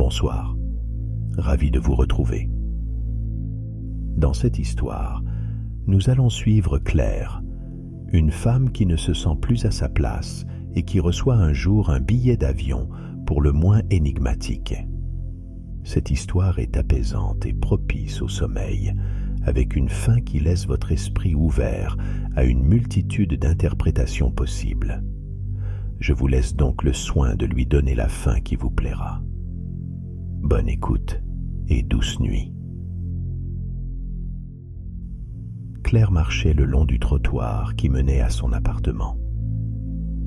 Bonsoir, ravi de vous retrouver. Dans cette histoire, nous allons suivre Claire, une femme qui ne se sent plus à sa place et qui reçoit un jour un billet d'avion pour le moins énigmatique. Cette histoire est apaisante et propice au sommeil, avec une fin qui laisse votre esprit ouvert à une multitude d'interprétations possibles. Je vous laisse donc le soin de lui donner la fin qui vous plaira. Bonne écoute et douce nuit. Claire marchait le long du trottoir qui menait à son appartement.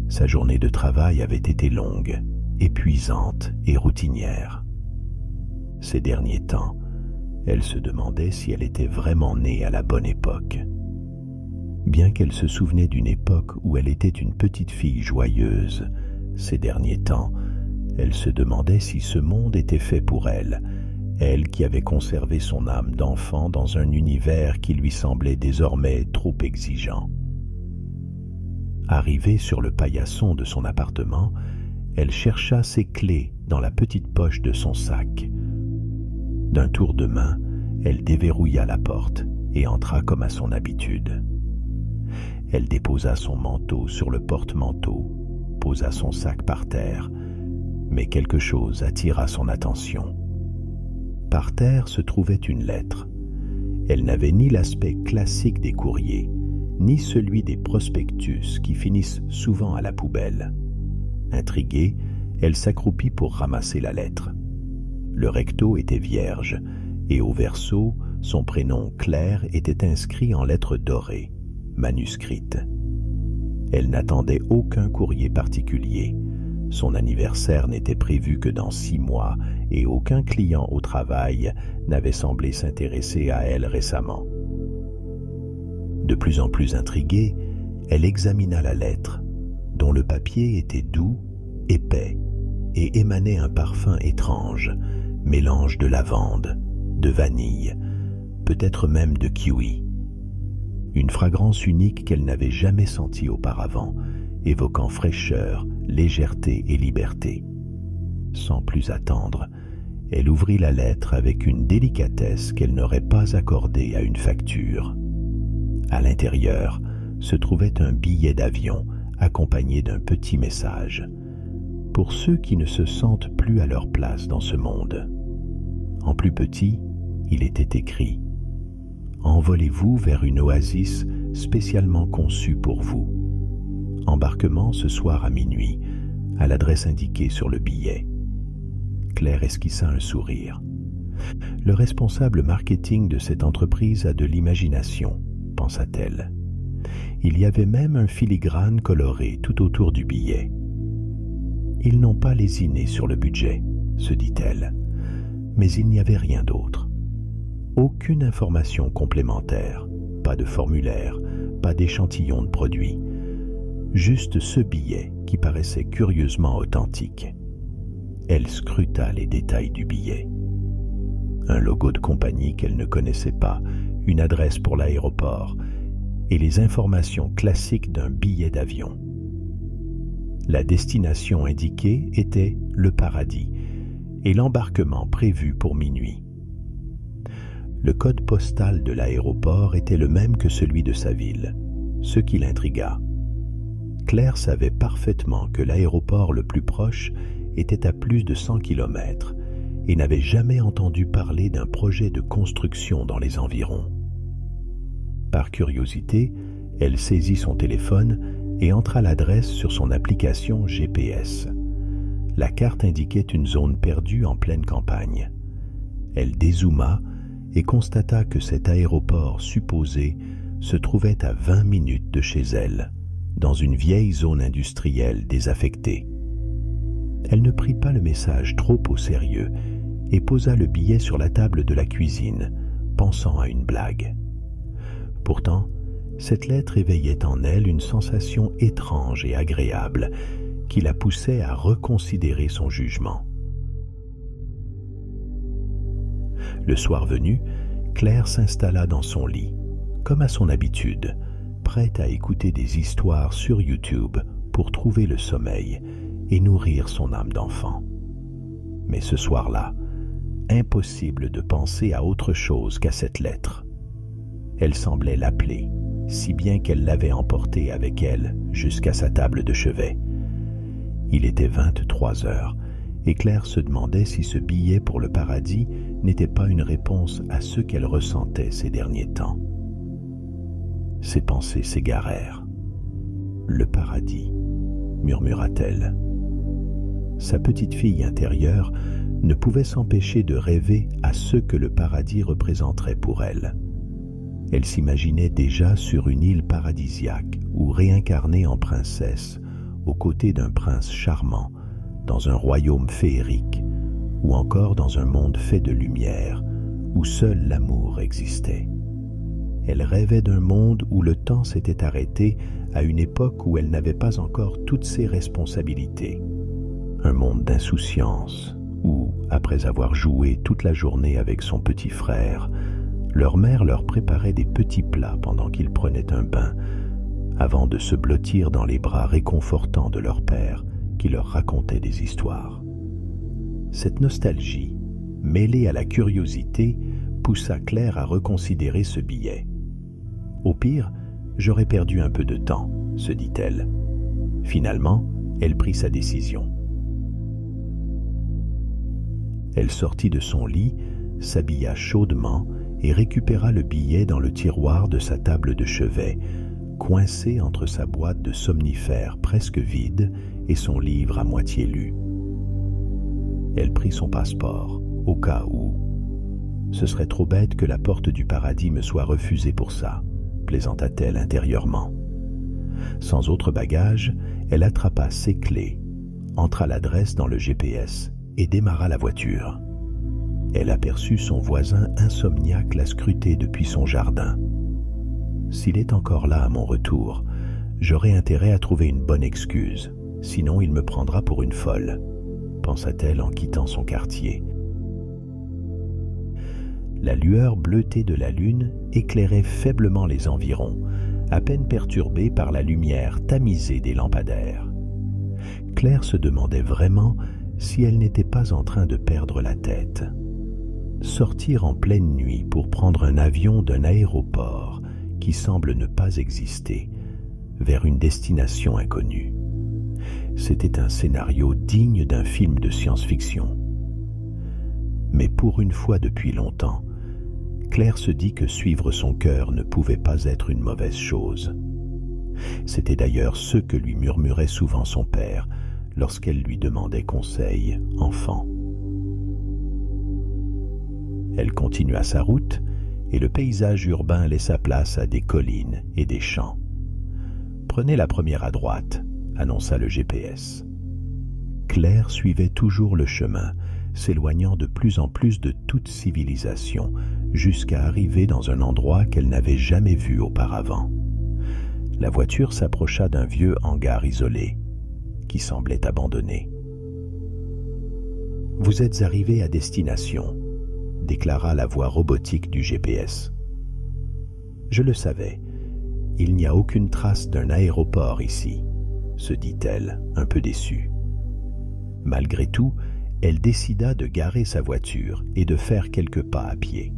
Sa journée de travail avait été longue, épuisante et routinière. Ces derniers temps, elle se demandait si elle était vraiment née à la bonne époque. Bien qu'elle se souvenait d'une époque où elle était une petite fille joyeuse, ces derniers temps, elle se demandait si ce monde était fait pour elle, elle qui avait conservé son âme d'enfant dans un univers qui lui semblait désormais trop exigeant. Arrivée sur le paillasson de son appartement, elle chercha ses clés dans la petite poche de son sac. D'un tour de main, elle déverrouilla la porte et entra comme à son habitude. Elle déposa son manteau sur le porte-manteau, posa son sac par terre, mais quelque chose attira son attention. Par terre se trouvait une lettre. Elle n'avait ni l'aspect classique des courriers, ni celui des prospectus qui finissent souvent à la poubelle. Intriguée, elle s'accroupit pour ramasser la lettre. Le recto était vierge, et au verso, son prénom Claire était inscrit en lettres dorées, manuscrites. Elle n'attendait aucun courrier particulier. Son anniversaire n'était prévu que dans 6 mois et aucun client au travail n'avait semblé s'intéresser à elle récemment. De plus en plus intriguée, elle examina la lettre, dont le papier était doux, épais et émanait un parfum étrange, mélange de lavande, de vanille, peut-être même de kiwi. Une fragrance unique qu'elle n'avait jamais sentie auparavant, évoquant fraîcheur, légèreté et liberté. Sans plus attendre, elle ouvrit la lettre avec une délicatesse qu'elle n'aurait pas accordée à une facture. À l'intérieur se trouvait un billet d'avion accompagné d'un petit message. Pour ceux qui ne se sentent plus à leur place dans ce monde. En plus petit, il était écrit « Envolez-vous vers une oasis spécialement conçue pour vous. Embarquement ce soir à minuit, à l'adresse indiquée sur le billet. » Claire esquissa un sourire. Le responsable marketing de cette entreprise a de l'imagination, pensa-t-elle. Il y avait même un filigrane coloré tout autour du billet. Ils n'ont pas lésiné sur le budget, se dit-elle, mais il n'y avait rien d'autre. Aucune information complémentaire, pas de formulaire, pas d'échantillon de produit. Juste ce billet qui paraissait curieusement authentique. Elle scruta les détails du billet. Un logo de compagnie qu'elle ne connaissait pas, une adresse pour l'aéroport et les informations classiques d'un billet d'avion. La destination indiquée était le paradis et l'embarquement prévu pour minuit. Le code postal de l'aéroport était le même que celui de sa ville, ce qui l'intrigua. Claire savait parfaitement que l'aéroport le plus proche était à plus de 100 km et n'avait jamais entendu parler d'un projet de construction dans les environs. Par curiosité, elle saisit son téléphone et entra l'adresse sur son application GPS. La carte indiquait une zone perdue en pleine campagne. Elle dézooma et constata que cet aéroport supposé se trouvait à 20 minutes de chez elle, dans une vieille zone industrielle désaffectée. Elle ne prit pas le message trop au sérieux et posa le billet sur la table de la cuisine, pensant à une blague. Pourtant, cette lettre éveillait en elle une sensation étrange et agréable qui la poussait à reconsidérer son jugement. Le soir venu, Claire s'installa dans son lit, comme à son habitude, prête à écouter des histoires sur YouTube pour trouver le sommeil et nourrir son âme d'enfant. Mais ce soir-là, impossible de penser à autre chose qu'à cette lettre. Elle semblait l'appeler, si bien qu'elle l'avait emportée avec elle jusqu'à sa table de chevet. Il était 23 heures, et Claire se demandait si ce billet pour le paradis n'était pas une réponse à ce qu'elle ressentait ces derniers temps. Ses pensées s'égarèrent. « Le paradis », murmura-t-elle. Sa petite fille intérieure ne pouvait s'empêcher de rêver à ce que le paradis représenterait pour elle. Elle s'imaginait déjà sur une île paradisiaque ou réincarnée en princesse, aux côtés d'un prince charmant, dans un royaume féerique, ou encore dans un monde fait de lumière, où seul l'amour existait. Elle rêvait d'un monde où le temps s'était arrêté à une époque où elle n'avait pas encore toutes ses responsabilités. Un monde d'insouciance, où, après avoir joué toute la journée avec son petit frère, leur mère leur préparait des petits plats pendant qu'ils prenaient un bain, avant de se blottir dans les bras réconfortants de leur père qui leur racontait des histoires. Cette nostalgie, mêlée à la curiosité, poussa Claire à reconsidérer ce billet. « Au pire, j'aurais perdu un peu de temps », se dit-elle. Finalement, elle prit sa décision. Elle sortit de son lit, s'habilla chaudement et récupéra le billet dans le tiroir de sa table de chevet, coincé entre sa boîte de somnifères presque vide et son livre à moitié lu. Elle prit son passeport, au cas où. Ce serait trop bête que la porte du paradis me soit refusée pour ça, plaisanta-t-elle intérieurement. Sans autre bagage, elle attrapa ses clés, entra l'adresse dans le GPS et démarra la voiture. Elle aperçut son voisin insomniaque la scruter depuis son jardin. « S'il est encore là à mon retour, j'aurai intérêt à trouver une bonne excuse, sinon il me prendra pour une folle », pensa-t-elle en quittant son quartier. La lueur bleutée de la lune éclairait faiblement les environs, à peine perturbée par la lumière tamisée des lampadaires. Claire se demandait vraiment si elle n'était pas en train de perdre la tête. Sortir en pleine nuit pour prendre un avion d'un aéroport qui semble ne pas exister, vers une destination inconnue. C'était un scénario digne d'un film de science-fiction. Mais pour une fois depuis longtemps, Claire se dit que suivre son cœur ne pouvait pas être une mauvaise chose. C'était d'ailleurs ce que lui murmurait souvent son père lorsqu'elle lui demandait conseil, enfant. Elle continua sa route et le paysage urbain laissa place à des collines et des champs. « Prenez la première à droite », annonça le GPS. Claire suivait toujours le chemin, s'éloignant de plus en plus de toute civilisation, jusqu'à arriver dans un endroit qu'elle n'avait jamais vu auparavant. La voiture s'approcha d'un vieux hangar isolé, qui semblait abandonné. « Vous êtes arrivé à destination », déclara la voix robotique du GPS. « Je le savais, il n'y a aucune trace d'un aéroport ici, » se dit-elle, un peu déçue. Malgré tout, elle décida de garer sa voiture et de faire quelques pas à pied.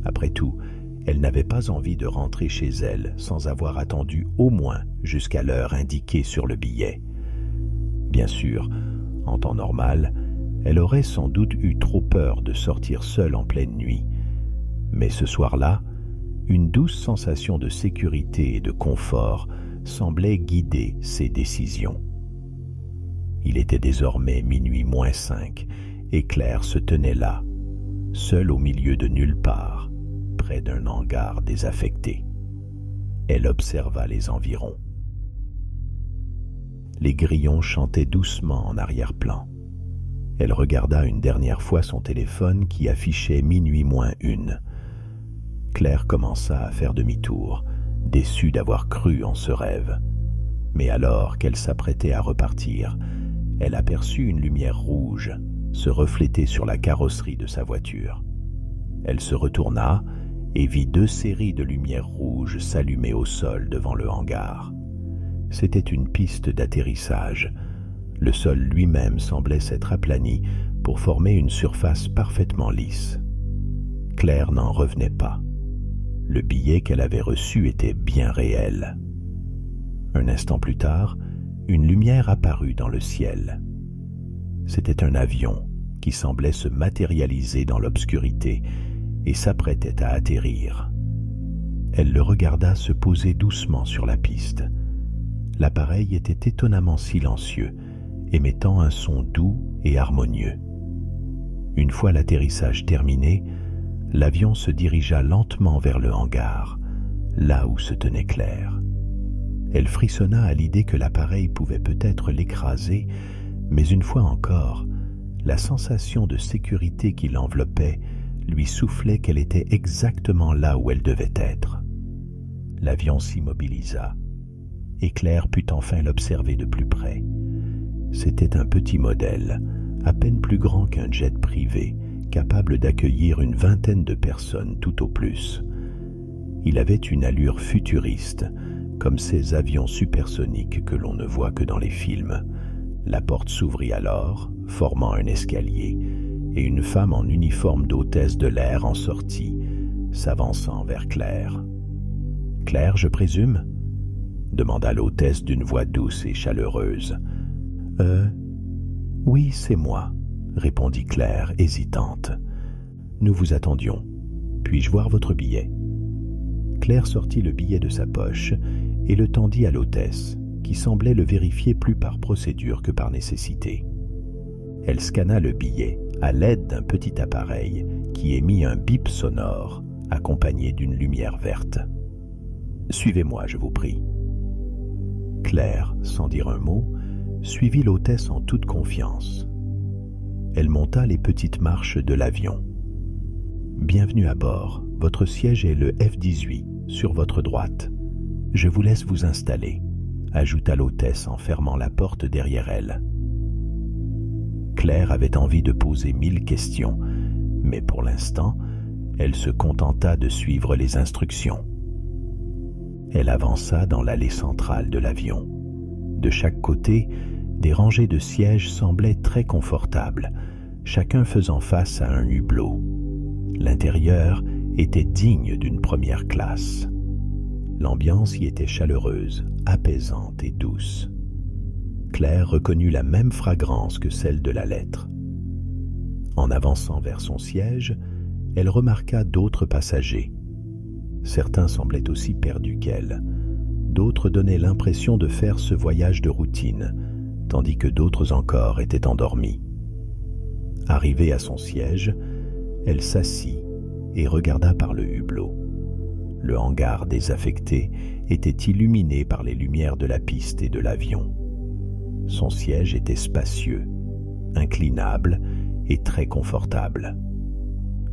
Après tout, elle n'avait pas envie de rentrer chez elle sans avoir attendu au moins jusqu'à l'heure indiquée sur le billet. Bien sûr, en temps normal, elle aurait sans doute eu trop peur de sortir seule en pleine nuit. Mais ce soir-là, une douce sensation de sécurité et de confort semblait guider ses décisions. Il était désormais minuit moins 5 et Claire se tenait là, seule au milieu de nulle part, près d'un hangar désaffecté. Elle observa les environs. Les grillons chantaient doucement en arrière-plan. Elle regarda une dernière fois son téléphone qui affichait minuit moins 1. Claire commença à faire demi-tour, déçue d'avoir cru en ce rêve. Mais alors qu'elle s'apprêtait à repartir, elle aperçut une lumière rouge se refléter sur la carrosserie de sa voiture. Elle se retourna et vit 2 séries de lumières rouges s'allumer au sol devant le hangar. C'était une piste d'atterrissage. Le sol lui-même semblait s'être aplani pour former une surface parfaitement lisse. Claire n'en revenait pas. Le billet qu'elle avait reçu était bien réel. Un instant plus tard, une lumière apparut dans le ciel. C'était un avion qui semblait se matérialiser dans l'obscurité et s'apprêtait à atterrir. Elle le regarda se poser doucement sur la piste. L'appareil était étonnamment silencieux, émettant un son doux et harmonieux. Une fois l'atterrissage terminé, l'avion se dirigea lentement vers le hangar, là où se tenait Claire. Elle frissonna à l'idée que l'appareil pouvait peut-être l'écraser, mais une fois encore, la sensation de sécurité qui l'enveloppait lui soufflait qu'elle était exactement là où elle devait être. L'avion s'immobilisa, et Claire put enfin l'observer de plus près. C'était un petit modèle, à peine plus grand qu'un jet privé, capable d'accueillir une vingtaine de personnes tout au plus. Il avait une allure futuriste, comme ces avions supersoniques que l'on ne voit que dans les films. La porte s'ouvrit alors, formant un escalier, et une femme en uniforme d'hôtesse de l'air en sortit, s'avançant vers Claire. « Claire, je présume ?» demanda l'hôtesse d'une voix douce et chaleureuse. « Oui, c'est moi », répondit Claire, hésitante. « Nous vous attendions. Puis-je voir votre billet ?» Claire sortit le billet de sa poche et le tendit à l'hôtesse, qui semblait le vérifier plus par procédure que par nécessité. Elle scanna le billet à l'aide d'un petit appareil qui émit un bip sonore accompagné d'une lumière verte. « Suivez-moi, je vous prie. » Claire, sans dire un mot, suivit l'hôtesse en toute confiance. Elle monta les petites marches de l'avion. « Bienvenue à bord. Votre siège est le F-18, sur votre droite. Je vous laisse vous installer, » ajouta l'hôtesse en fermant la porte derrière elle. Claire avait envie de poser 1000 questions, mais pour l'instant, elle se contenta de suivre les instructions. Elle avança dans l'allée centrale de l'avion. De chaque côté, des rangées de sièges semblaient très confortables, chacun faisant face à un hublot. L'intérieur était digne d'une première classe. L'ambiance y était chaleureuse, apaisante et douce. Claire reconnut la même fragrance que celle de la lettre. En avançant vers son siège, elle remarqua d'autres passagers. Certains semblaient aussi perdus qu'elle. D'autres donnaient l'impression de faire ce voyage de routine, tandis que d'autres encore étaient endormis. Arrivée à son siège, elle s'assit et regarda par le hublot. Le hangar désaffecté était illuminé par les lumières de la piste et de l'avion. Son siège était spacieux, inclinable et très confortable.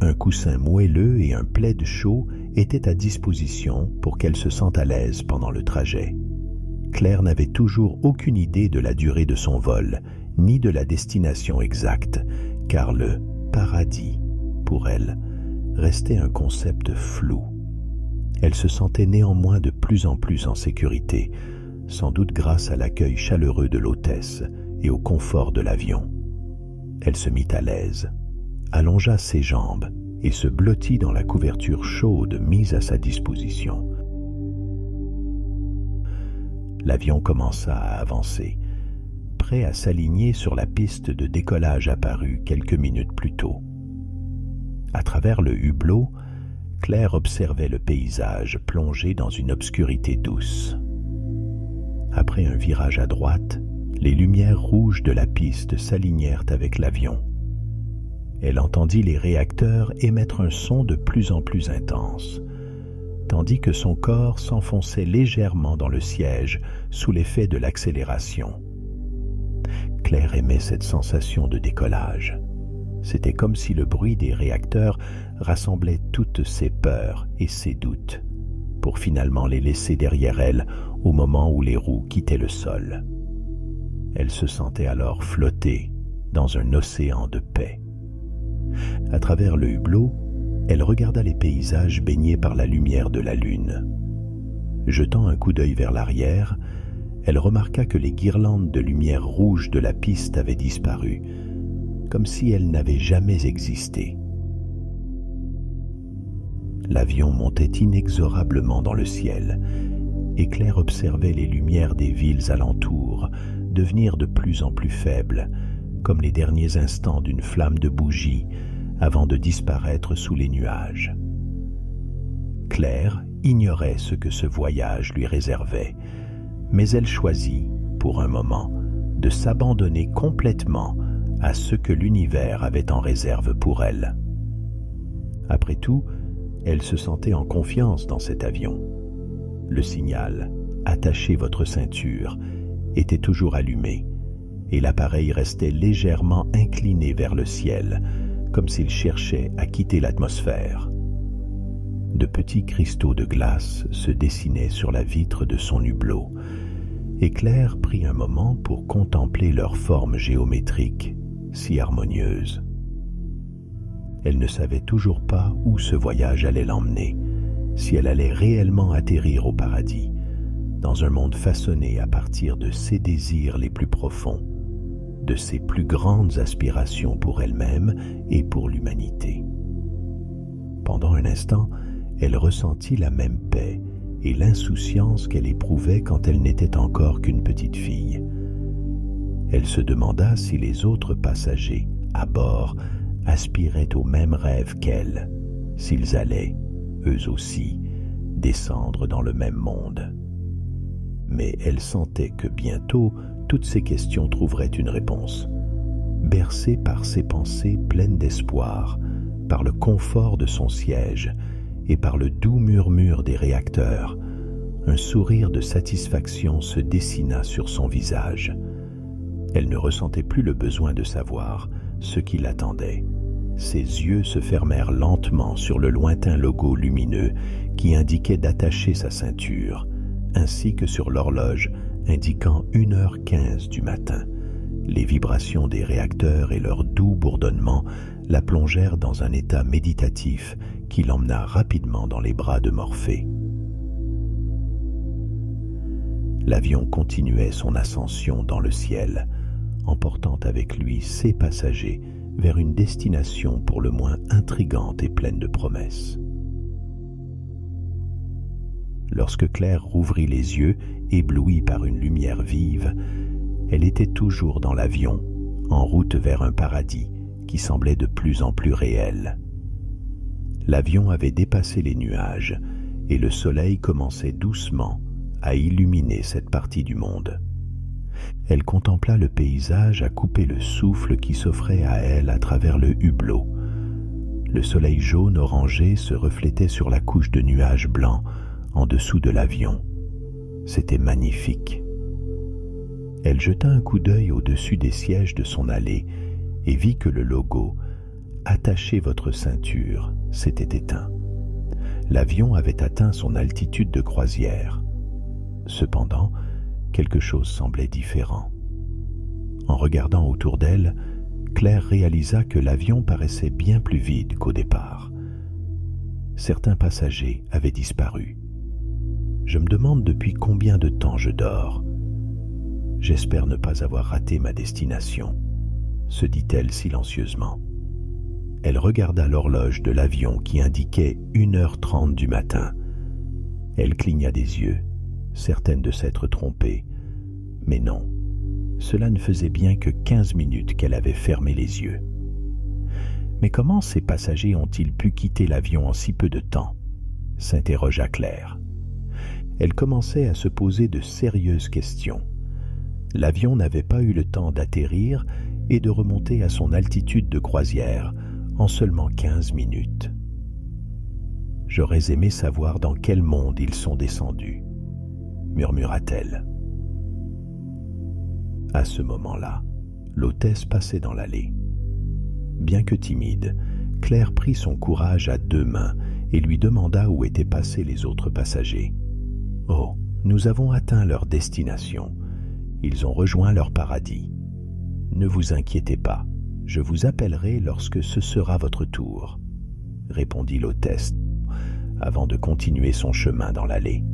Un coussin moelleux et un plaid chaud étaient à disposition pour qu'elle se sente à l'aise pendant le trajet. Claire n'avait toujours aucune idée de la durée de son vol, ni de la destination exacte, car le paradis, pour elle, restait un concept flou. Elle se sentait néanmoins de plus en plus en sécurité, sans doute grâce à l'accueil chaleureux de l'hôtesse et au confort de l'avion. Elle se mit à l'aise, allongea ses jambes et se blottit dans la couverture chaude mise à sa disposition. L'avion commença à avancer, prêt à s'aligner sur la piste de décollage apparue quelques minutes plus tôt. À travers le hublot, Claire observait le paysage plongé dans une obscurité douce. Après un virage à droite, les lumières rouges de la piste s'alignèrent avec l'avion. Elle entendit les réacteurs émettre un son de plus en plus intense, tandis que son corps s'enfonçait légèrement dans le siège sous l'effet de l'accélération. Claire aimait cette sensation de décollage. C'était comme si le bruit des réacteurs rassemblait toutes ses peurs et ses doutes, pour finalement les laisser derrière elle au moment où les roues quittaient le sol. Elle se sentait alors flotter dans un océan de paix. À travers le hublot, elle regarda les paysages baignés par la lumière de la lune. Jetant un coup d'œil vers l'arrière, elle remarqua que les guirlandes de lumière rouge de la piste avaient disparu, comme si elle n'avait jamais existé. L'avion montait inexorablement dans le ciel, et Claire observait les lumières des villes alentours devenir de plus en plus faibles, comme les derniers instants d'une flamme de bougie avant de disparaître sous les nuages. Claire ignorait ce que ce voyage lui réservait, mais elle choisit, pour un moment, de s'abandonner complètement à ce que l'univers avait en réserve pour elle. Après tout, elle se sentait en confiance dans cet avion. Le signal « Attachez votre ceinture » était toujours allumé, et l'appareil restait légèrement incliné vers le ciel, comme s'il cherchait à quitter l'atmosphère. De petits cristaux de glace se dessinaient sur la vitre de son hublot, et Claire prit un moment pour contempler leur forme géométrique, si harmonieuse. Elle ne savait toujours pas où ce voyage allait l'emmener, si elle allait réellement atterrir au paradis, dans un monde façonné à partir de ses désirs les plus profonds, de ses plus grandes aspirations pour elle-même et pour l'humanité. Pendant un instant, elle ressentit la même paix et l'insouciance qu'elle éprouvait quand elle n'était encore qu'une petite fille. Elle se demanda si les autres passagers, à bord, aspiraient au même rêve qu'elle, s'ils allaient, eux aussi, descendre dans le même monde. Mais elle sentait que bientôt, toutes ces questions trouveraient une réponse. Bercée par ses pensées pleines d'espoir, par le confort de son siège et par le doux murmure des réacteurs, un sourire de satisfaction se dessina sur son visage. Elle ne ressentait plus le besoin de savoir ce qui l'attendait. Ses yeux se fermèrent lentement sur le lointain logo lumineux qui indiquait d'attacher sa ceinture, ainsi que sur l'horloge indiquant 1h15 du matin. Les vibrations des réacteurs et leur doux bourdonnement la plongèrent dans un état méditatif qui l'emmena rapidement dans les bras de Morphée. L'avion continuait son ascension dans le ciel, emportant avec lui ses passagers vers une destination pour le moins intrigante et pleine de promesses. Lorsque Claire rouvrit les yeux, éblouie par une lumière vive, elle était toujours dans l'avion, en route vers un paradis qui semblait de plus en plus réel. L'avion avait dépassé les nuages et le soleil commençait doucement à illuminer cette partie du monde. Elle contempla le paysage à couper le souffle qui s'offrait à elle à travers le hublot. Le soleil jaune orangé se reflétait sur la couche de nuages blancs en dessous de l'avion. C'était magnifique. Elle jeta un coup d'œil au-dessus des sièges de son allée et vit que le logo « Attachez votre ceinture » s'était éteint. L'avion avait atteint son altitude de croisière. Cependant, quelque chose semblait différent. En regardant autour d'elle, Claire réalisa que l'avion paraissait bien plus vide qu'au départ. Certains passagers avaient disparu. « Je me demande depuis combien de temps je dors. J'espère ne pas avoir raté ma destination, » se dit-elle silencieusement. Elle regarda l'horloge de l'avion qui indiquait 1h30 du matin. Elle cligna des yeux, certaine de s'être trompée. Mais non, cela ne faisait bien que 15 minutes qu'elle avait fermé les yeux. Mais comment ces passagers ont-ils pu quitter l'avion en si peu de temps ? S'interrogea Claire. Elle commençait à se poser de sérieuses questions. L'avion n'avait pas eu le temps d'atterrir et de remonter à son altitude de croisière en seulement 15 minutes. J'aurais aimé savoir dans quel monde ils sont descendus, murmura-t-elle. À ce moment-là, l'hôtesse passait dans l'allée. Bien que timide, Claire prit son courage à deux mains et lui demanda où étaient passés les autres passagers. « Oh, nous avons atteint leur destination. Ils ont rejoint leur paradis. Ne vous inquiétez pas, je vous appellerai lorsque ce sera votre tour, » répondit l'hôtesse avant de continuer son chemin dans l'allée.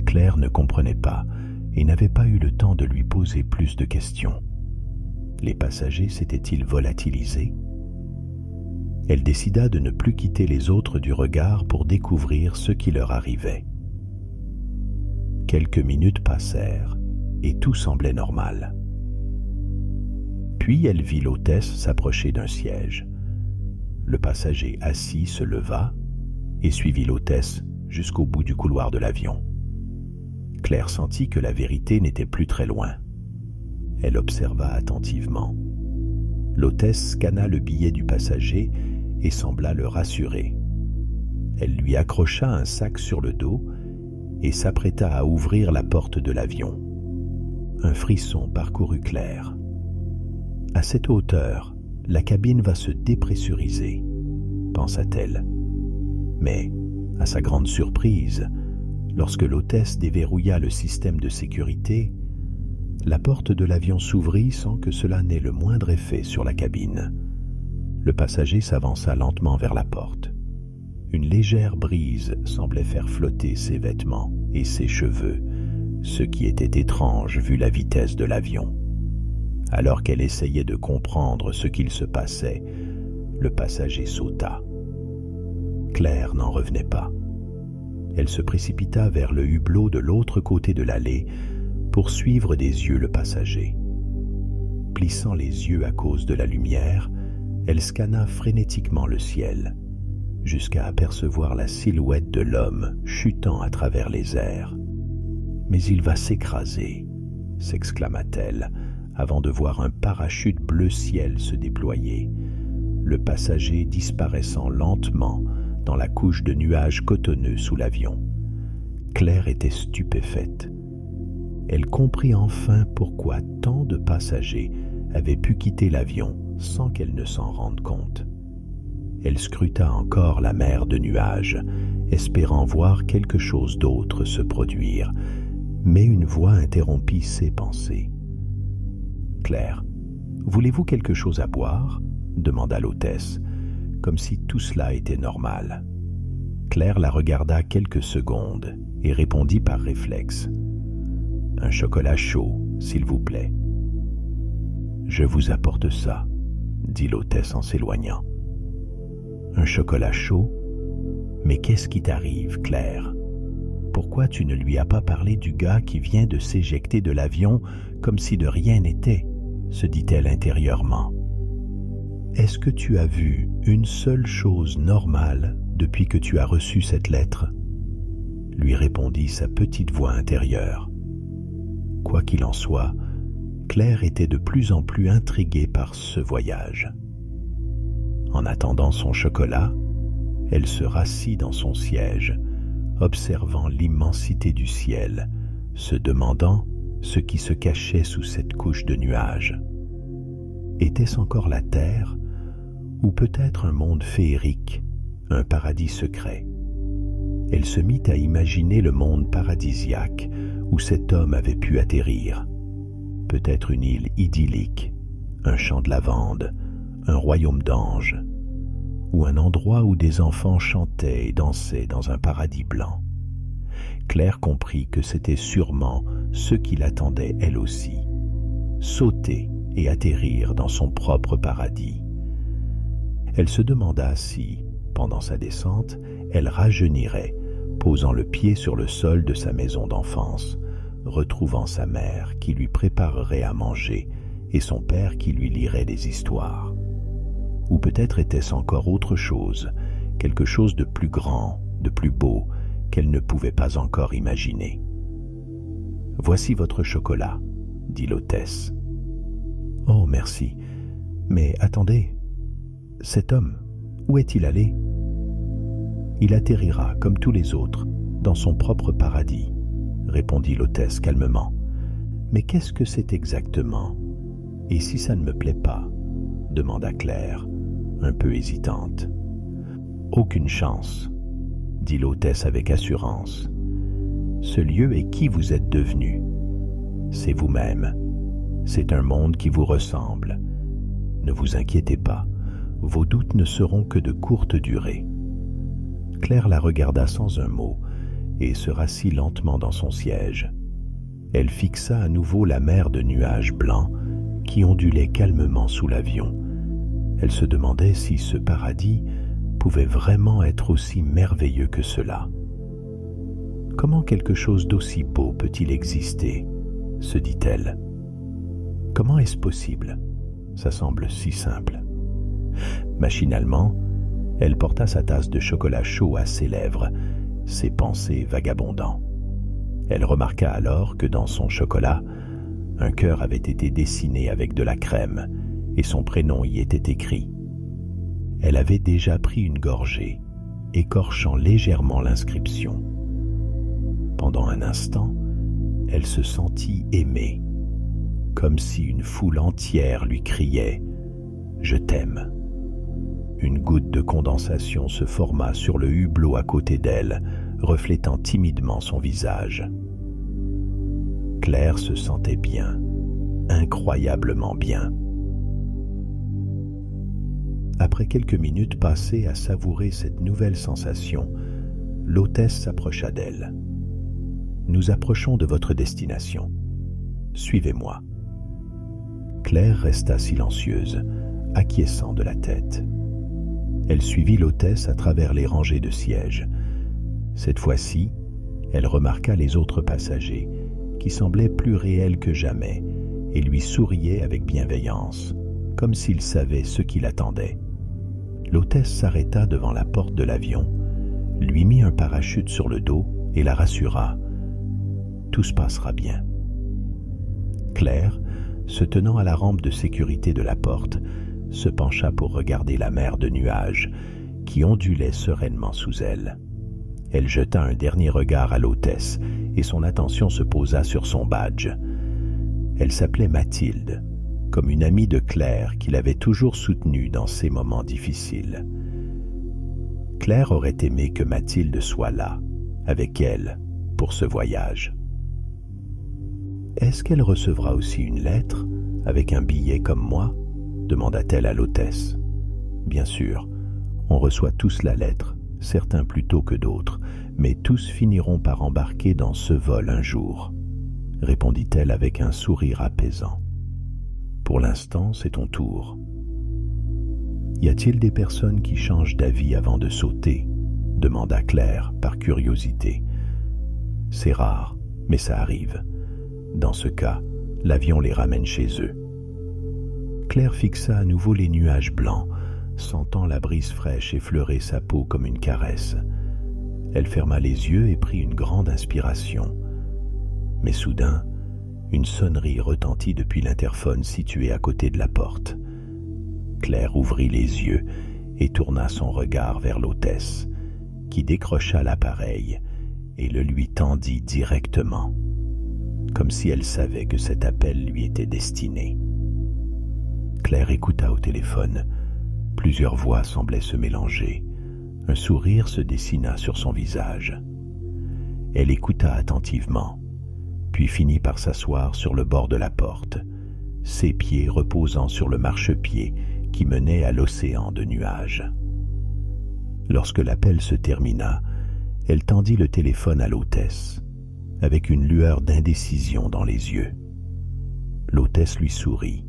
Claire ne comprenait pas et n'avait pas eu le temps de lui poser plus de questions. Les passagers s'étaient-ils volatilisés? Elle décida de ne plus quitter les autres du regard pour découvrir ce qui leur arrivait. Quelques minutes passèrent et tout semblait normal. Puis elle vit l'hôtesse s'approcher d'un siège. Le passager assis se leva et suivit l'hôtesse jusqu'au bout du couloir de l'avion. Claire sentit que la vérité n'était plus très loin. Elle observa attentivement. L'hôtesse scanna le billet du passager et sembla le rassurer. Elle lui accrocha un sac sur le dos et s'apprêta à ouvrir la porte de l'avion. Un frisson parcourut Claire. À cette hauteur, la cabine va se dépressuriser, pensa-t-elle. Mais, à sa grande surprise, lorsque l'hôtesse déverrouilla le système de sécurité, la porte de l'avion s'ouvrit sans que cela n'ait le moindre effet sur la cabine. Le passager s'avança lentement vers la porte. Une légère brise semblait faire flotter ses vêtements et ses cheveux, ce qui était étrange vu la vitesse de l'avion. Alors qu'elle essayait de comprendre ce qu'il se passait, le passager sauta. Claire n'en revenait pas. Elle se précipita vers le hublot de l'autre côté de l'allée pour suivre des yeux le passager. Plissant les yeux à cause de la lumière, elle scanna frénétiquement le ciel, jusqu'à apercevoir la silhouette de l'homme chutant à travers les airs. « Mais il va s'écraser !» s'exclama-t-elle, avant de voir un parachute bleu ciel se déployer, le passager disparaissant lentement dans la couche de nuages cotonneux sous l'avion. Claire était stupéfaite. Elle comprit enfin pourquoi tant de passagers avaient pu quitter l'avion sans qu'elle ne s'en rende compte. Elle scruta encore la mer de nuages, espérant voir quelque chose d'autre se produire, mais une voix interrompit ses pensées. « Claire, voulez-vous quelque chose à boire ?» demanda l'hôtesse, comme si tout cela était normal. Claire la regarda quelques secondes et répondit par réflexe. « Un chocolat chaud, s'il vous plaît. »« Je vous apporte ça, » dit l'hôtesse en s'éloignant. « Un chocolat chaud? Mais qu'est-ce qui t'arrive, Claire? Pourquoi tu ne lui as pas parlé du gars qui vient de s'éjecter de l'avion comme si de rien n'était ?» se dit-elle intérieurement. « Est-ce que tu as vu une seule chose normale depuis que tu as reçu cette lettre ?» lui répondit sa petite voix intérieure. Quoi qu'il en soit, Claire était de plus en plus intriguée par ce voyage. En attendant son chocolat, elle se rassit dans son siège, observant l'immensité du ciel, se demandant ce qui se cachait sous cette couche de nuages. Était-ce encore la terre, ou peut-être un monde féerique, un paradis secret? Elle se mit à imaginer le monde paradisiaque où cet homme avait pu atterrir. Peut-être une île idyllique, un champ de lavande, un royaume d'anges, ou un endroit où des enfants chantaient et dansaient dans un paradis blanc. Claire comprit que c'était sûrement ce qui l'attendait elle aussi, sauter et atterrir dans son propre paradis. Elle se demanda si, pendant sa descente, elle rajeunirait, posant le pied sur le sol de sa maison d'enfance, retrouvant sa mère qui lui préparerait à manger et son père qui lui lirait des histoires. Ou peut-être était-ce encore autre chose, quelque chose de plus grand, de plus beau, qu'elle ne pouvait pas encore imaginer. « Voici votre chocolat, » dit l'hôtesse. « Oh, merci. Mais attendez, cet homme, où est-il allé ? » « Il atterrira, comme tous les autres, dans son propre paradis, » répondit l'hôtesse calmement. « Mais qu'est-ce que c'est exactement ? Et si ça ne me plaît pas ?» demanda Claire, un peu hésitante. « Aucune chance, » dit l'hôtesse avec assurance. « Ce lieu est qui vous êtes devenu. C'est vous-même. C'est un monde qui vous ressemble. Ne vous inquiétez pas, vos doutes ne seront que de courte durée. » Claire la regarda sans un mot et se rassit lentement dans son siège. Elle fixa à nouveau la mer de nuages blancs qui ondulait calmement sous l'avion. Elle se demandait si ce paradis pouvait vraiment être aussi merveilleux que cela. Comment quelque chose d'aussi beau peut-il exister, se dit-elle. Comment est-ce possible? Ça semble si simple. Machinalement, elle porta sa tasse de chocolat chaud à ses lèvres, ses pensées vagabondant. Elle remarqua alors que dans son chocolat, un cœur avait été dessiné avec de la crème et son prénom y était écrit. Elle avait déjà pris une gorgée, écorchant légèrement l'inscription. Pendant un instant, elle se sentit aimée, comme si une foule entière lui criait « Je t'aime ». Une goutte de condensation se forma sur le hublot à côté d'elle, reflétant timidement son visage. Claire se sentait bien, incroyablement bien. Après quelques minutes passées à savourer cette nouvelle sensation, l'hôtesse s'approcha d'elle. « Nous approchons de votre destination. Suivez-moi. » Claire resta silencieuse, acquiesçant de la tête. Elle suivit l'hôtesse à travers les rangées de sièges. Cette fois-ci, elle remarqua les autres passagers, qui semblaient plus réels que jamais, et lui souriaient avec bienveillance, comme s'ils savaient ce qui l'attendait. L'hôtesse s'arrêta devant la porte de l'avion, lui mit un parachute sur le dos et la rassura. « Tout se passera bien. » Claire, se tenant à la rampe de sécurité de la porte, se pencha pour regarder la mer de nuages qui ondulait sereinement sous elle. Elle jeta un dernier regard à l'hôtesse et son attention se posa sur son badge. Elle s'appelait Mathilde, comme une amie de Claire qui l'avait toujours soutenue dans ses moments difficiles. Claire aurait aimé que Mathilde soit là, avec elle, pour ce voyage. Est-ce qu'elle recevra aussi une lettre, avec un billet comme moi ? Demanda-t-elle à l'hôtesse. Bien sûr, on reçoit tous la lettre, certains plus tôt que d'autres, mais tous finiront par embarquer dans ce vol un jour, répondit-elle avec un sourire apaisant. Pour l'instant, c'est ton tour. Y a-t-il des personnes qui changent d'avis avant de sauter ? Demanda Claire par curiosité. C'est rare, mais ça arrive. Dans ce cas, l'avion les ramène chez eux. Claire fixa à nouveau les nuages blancs, sentant la brise fraîche effleurer sa peau comme une caresse. Elle ferma les yeux et prit une grande inspiration. Mais soudain, une sonnerie retentit depuis l'interphone situé à côté de la porte. Claire ouvrit les yeux et tourna son regard vers l'hôtesse, qui décrocha l'appareil et le lui tendit directement, comme si elle savait que cet appel lui était destiné. Claire écouta au téléphone. Plusieurs voix semblaient se mélanger. Un sourire se dessina sur son visage. Elle écouta attentivement, puis finit par s'asseoir sur le bord de la porte, ses pieds reposant sur le marchepied qui menait à l'océan de nuages. Lorsque l'appel se termina, elle tendit le téléphone à l'hôtesse, avec une lueur d'indécision dans les yeux. L'hôtesse lui sourit,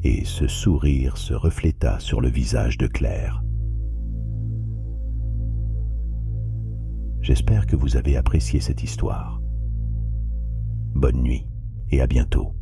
et ce sourire se refléta sur le visage de Claire. J'espère que vous avez apprécié cette histoire. Bonne nuit et à bientôt.